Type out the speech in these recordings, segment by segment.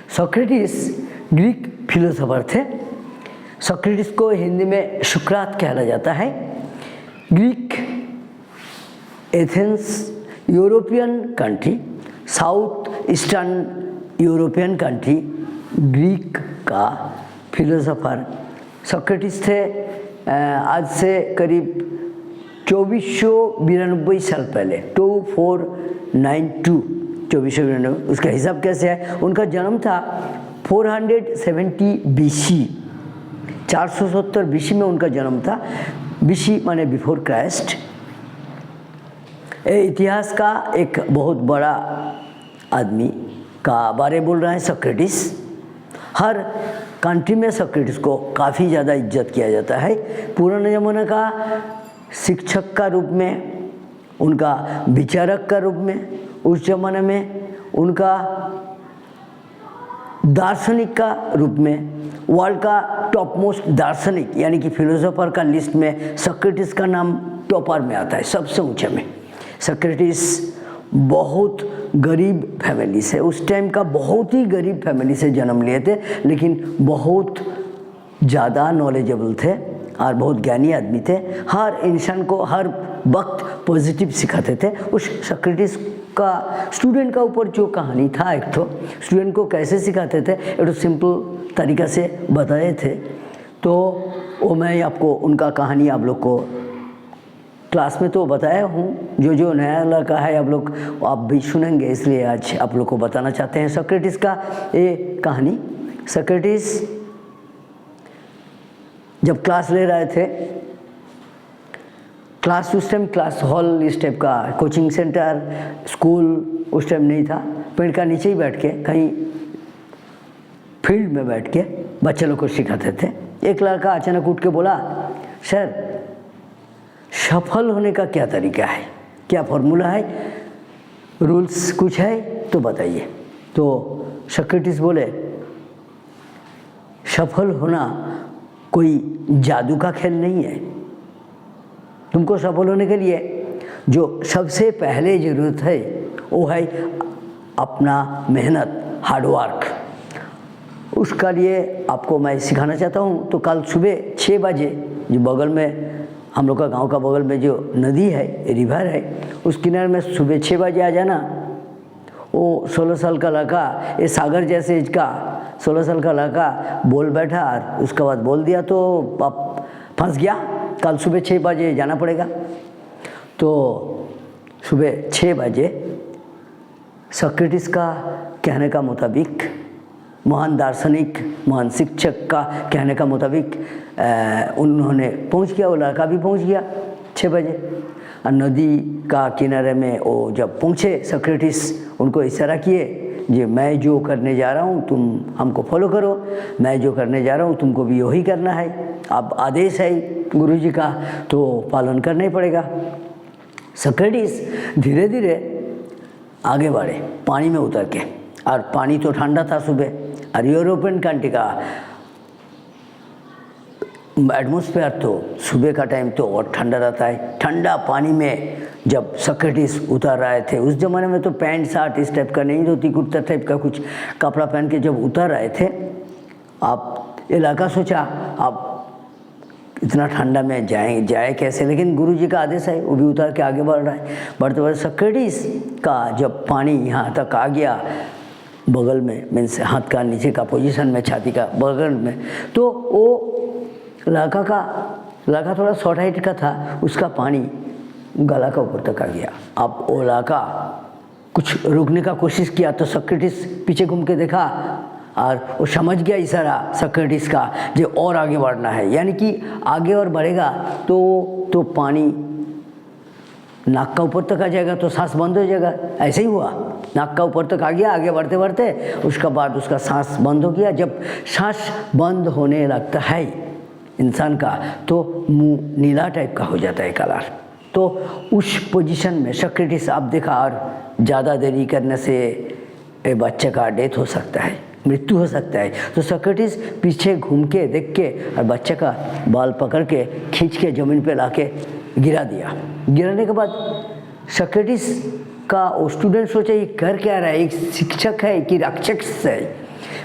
Socrates Greek philosopher थे। Socrates को हिंदी में सुकरात कहला जाता है। Greek, Athens, European country, south eastern European country, Greek का फिलोसोफर सोक्रेटिस थे। आज से करीब 2492 साल पहले, 2492, 2492, उसका हिसाब कैसे है? उनका जन्म था 470 BC, 470 BC में उनका जन्म था। BC माने बिफोर क्राइस्ट। इतिहास का एक बहुत बड़ा आदमी का बारे बोल रहा है सोक्रेटिस। हर कंट्री में सोक्रेटिस को काफ़ी ज़्यादा इज्जत किया जाता है। पुराने ज़माने का शिक्षक का रूप में, उनका विचारक का रूप में, उस ज़माने में उनका दार्शनिक का रूप में, वर्ल्ड का टॉप मोस्ट दार्शनिक यानी कि फिलोसोफर का लिस्ट में सोक्रेटिस का नाम टॉपर में आता है, सबसे ऊंचे में। सोक्रेटिस बहुत गरीब फैमिली से, उस टाइम का बहुत ही गरीब फैमिली से जन्म लिए थे, लेकिन बहुत ज़्यादा नॉलेजेबल थे और बहुत ज्ञानी आदमी थे। हर इंसान को हर वक्त पॉजिटिव सिखाते थे। उस सोक्रेटिस का स्टूडेंट का ऊपर जो कहानी था, एक तो स्टूडेंट को कैसे सिखाते थे, एक तो सिंपल तरीक़ा से बताए थे। तो वो मैं आपको उनका कहानी आप लोग को क्लास में तो बताया हूँ। जो नया लड़का है आप भी सुनेंगे, इसलिए आज आप लोग को बताना चाहते हैं सोक्रेटिस का ये कहानी। सोक्रेटिस जब क्लास ले रहे थे, क्लास उस टाइम क्लास हॉल इस टाइप का, कोचिंग सेंटर, स्कूल उस टाइम नहीं था। पेड़ का नीचे ही बैठ के, कहीं फील्ड में बैठ के बच्चे लोग को सिखाते थे। एक लड़का अचानक उठ के बोला, सर सफल होने का क्या तरीका है, क्या फॉर्मूला है, रूल्स कुछ है तो बताइए। तो सोक्रेटिस बोले, सफल होना कोई जादू का खेल नहीं है। तुमको सफल होने के लिए जो सबसे पहले ज़रूरत है वो है अपना मेहनत, हार्डवर्क। उसका लिए आपको मैं सिखाना चाहता हूँ। तो कल सुबह 6 बजे जो बगल में हम लोग का गांव का बगल में जो नदी है, रिवर है, उस किनारे में सुबह 6 बजे आ जाना। वो 16 साल का लड़का, ये सागर जैसे एज का 16 साल का लड़का बोल बैठा और उसके बाद बोल दिया तो आप फंस गया। कल सुबह 6 बजे जाना पड़ेगा। तो सुबह 6 बजे सोक्रेटिस का कहने का मुताबिक, महान दार्शनिक, महान शिक्षक का कहने का मुताबिक उन्होंने पहुंच गया, वो लड़का भी पहुंच गया 6 बजे। और नदी का किनारे में वो जब पहुंचे, सोक्रेटिस उनको इशारा किए, जो मैं जो करने जा रहा हूं तुम हमको फॉलो करो, मैं जो करने जा रहा हूं तुमको भी वही करना है। अब आदेश है गुरुजी का तो पालन करना ही पड़ेगा। सोक्रेटिस धीरे धीरे आगे बढ़े पानी में उतर के, और पानी तो ठंडा था सुबह, और यूरोपियन कंट्री का एटमॉस्फेयर तो सुबह का टाइम तो और ठंडा रहता है। ठंडा पानी में जब सोक्रेटिस उतर रहे थे, उस ज़माने में तो पैंट शर्ट इस टाइप का नहीं, धोती कुर्ता टाइप का कुछ कपड़ा पहन के जब उतर रहे थे, आप ये लड़का सोचा आप इतना ठंडा में जाए कैसे, लेकिन गुरुजी का आदेश है, वो भी उतर के आगे बढ़ रहा है। बढ़ते बढ़ते सोक्रेटिस का जब पानी यहाँ तक आ गया, बगल में, मीन्स हाथ का नीचे का पोजीशन में, छाती का बगल में, तो वो लड़का थोड़ा शॉर्ट हाइट का था, उसका पानी गला का ऊपर तक आ गया। अब वो लड़का कुछ रोकने का कोशिश किया तो सोक्रेटिस पीछे घूम के देखा और वो समझ गया इशारा सोक्रेटिस का, जो और आगे बढ़ना है, यानी कि आगे और बढ़ेगा तो पानी नाक का ऊपर तक आ जाएगा, तो सांस बंद हो जाएगा। ऐसे ही हुआ, नाक का ऊपर तक आ गया, आगे बढ़ते बढ़ते उसका बाद उसका सांस बंद हो गया। जब सांस बंद होने लगता है इंसान का तो मुंह नीला टाइप का हो जाता है कलर। तो उस पोजीशन में सोक्रेटिस आप देखा, और ज़्यादा देरी करने से बच्चे का डेथ हो सकता है, मृत्यु हो सकता है। तो सोक्रेटिस पीछे घूम के देख के और बच्चे का बाल पकड़ के खींच के ज़मीन पे ला के गिरा दिया। गिराने के बाद सोक्रेटिस का वो स्टूडेंट सोचा ये कर क्या रहा है, एक शिक्षक है कि राक्षस है।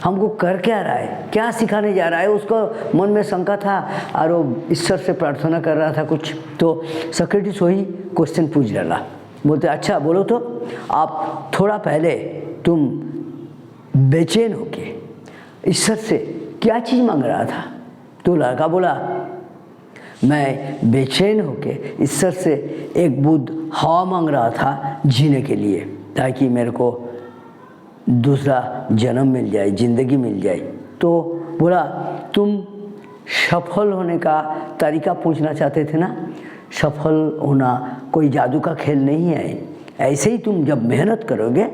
हमको कर क्या रहा है, क्या सिखाने जा रहा है, उसको मन में शंका था और वो ईश्वर से प्रार्थना कर रहा था कुछ। तो सोक्रेटिस वही क्वेश्चन पूछ डाला, बोलते अच्छा बोलो तो आप थोड़ा पहले तुम बेचैन होके ईश्वर से क्या चीज़ मांग रहा था। तो लड़का बोला मैं बेचैन होके ईश्वर से एक बूंद हवा मांग रहा था जीने के लिए, ताकि मेरे को दूसरा जन्म मिल जाए, ज़िंदगी मिल जाए। तो बोला तुम सफल होने का तरीका पूछना चाहते थे ना। सफल होना कोई जादू का खेल नहीं है। ऐसे ही तुम जब मेहनत करोगे,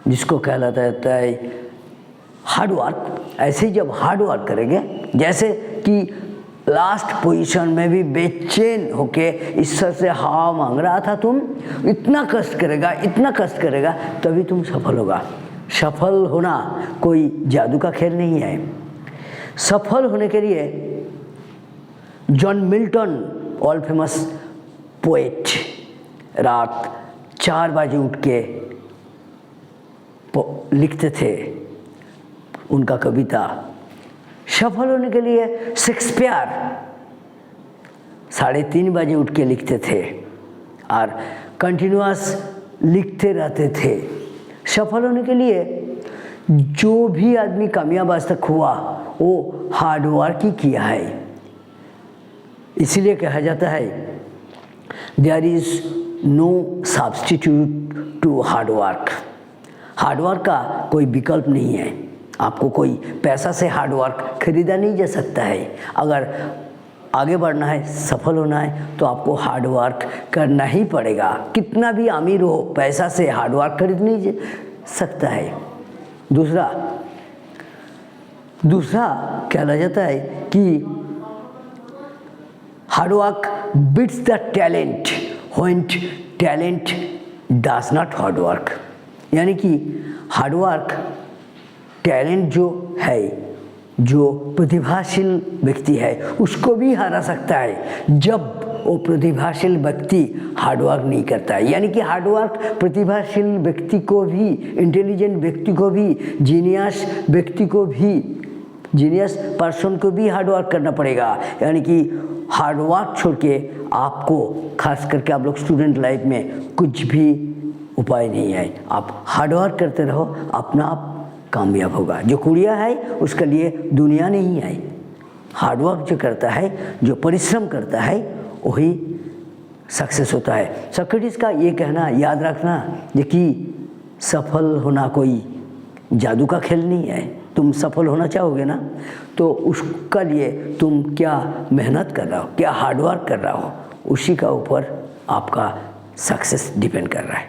जिसको कहलाता है हार्ड वर्क, ऐसे ही जब हार्ड वर्क करेंगे, जैसे कि लास्ट पोजीशन में भी बेचैन होके ईश्वर से हवा मांग रहा था, तुम इतना कष्ट करेगा तभी तुम सफल होगा। सफल होना कोई जादू का खेल नहीं है। सफल होने के लिए John Milton, all famous poet, रात 4 बजे उठ के लिखते थे उनका कविता। सफल होने के लिए शेक्सपियर 3:30 बजे उठ के लिखते थे और कंटिन्यूअस लिखते रहते थे। सफल होने के लिए जो भी आदमी कामयाब आज तक हुआ वो हार्ड वर्क ही किया है। इसीलिए कहा जाता है there is no substitute to hard work. Hard work का कोई विकल्प नहीं है। आपको कोई पैसा से हार्ड वर्क खरीदा नहीं जा सकता है। अगर आगे बढ़ना है, सफल होना है, तो आपको हार्ड वर्क करना ही पड़ेगा। कितना भी अमीर हो, पैसा से हार्ड वर्क खरीद नहीं सकता है। दूसरा कहला जाता है कि hard work beats the talent when talent does not hard work. यानी कि हार्ड वर्क टैलेंट जो है, जो प्रतिभाशील व्यक्ति है, उसको भी हरा सकता है जब वो प्रतिभाशील व्यक्ति हार्ड वर्क नहीं करता है। यानी कि हार्ड वर्क प्रतिभाशील व्यक्ति को भी, इंटेलिजेंट व्यक्ति को भी, जीनियस व्यक्ति को भी, जीनियस पर्सन को भी हार्ड वर्क करना पड़ेगा। यानी कि हार्ड वर्क छोड़ के आपको, खास करके आप लोग स्टूडेंट लाइफ में, कुछ भी उपाय नहीं है। आप हार्ड वर्क करते रहो, अपना आप कामयाब होगा। जो कुड़िया है उसके लिए दुनिया नहीं है। हार्ड वर्क जो करता है, जो परिश्रम करता है, वही सक्सेस होता है। सोक्रेटिस का ये कहना याद रखना ये कि सफल होना कोई जादू का खेल नहीं है। तुम सफल होना चाहोगे ना, तो उसका लिए तुम क्या मेहनत कर रहा हो, क्या हार्ड वर्क कर रहा हो, उसी का ऊपर आपका सक्सेस डिपेंड कर रहा है।